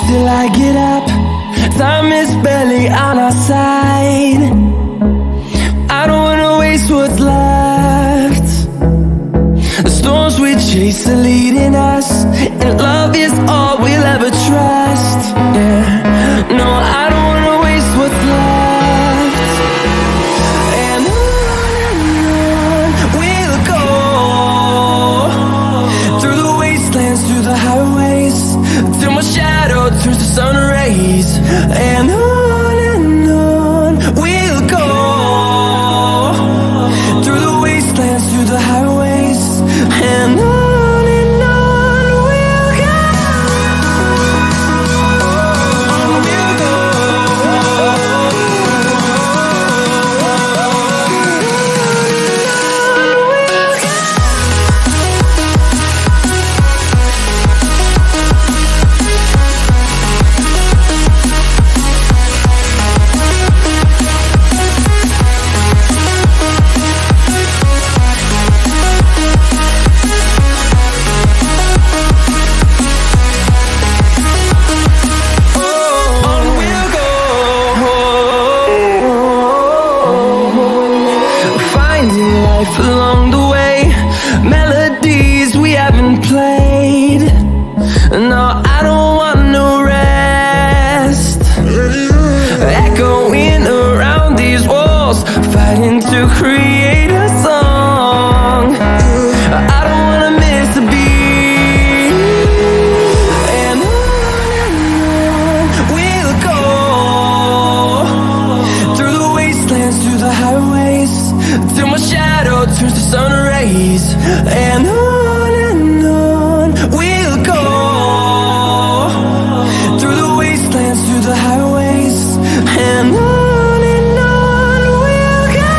Till I get up, time is barely on our side. I don't wanna waste what's left. The storms we chase are leading us, and love is all we'll ever trust. Yeah, no, I don't wanna waste what's left. And on we'll go, through the wastelands, through the highways, till my shadow turns to sun rays. And on we'll go, through the wastelands, through the highways, and on we'll go. Along the way, melodies we haven't played. No, I don't want no rest. Echoing around these walls, fighting to create a song. I don't wanna miss a beat. And on we'll go, through the wastelands, through the highways, till my shadow turns to sun rays. And on we'll go, through the wastelands, through the highways, and on we'll go.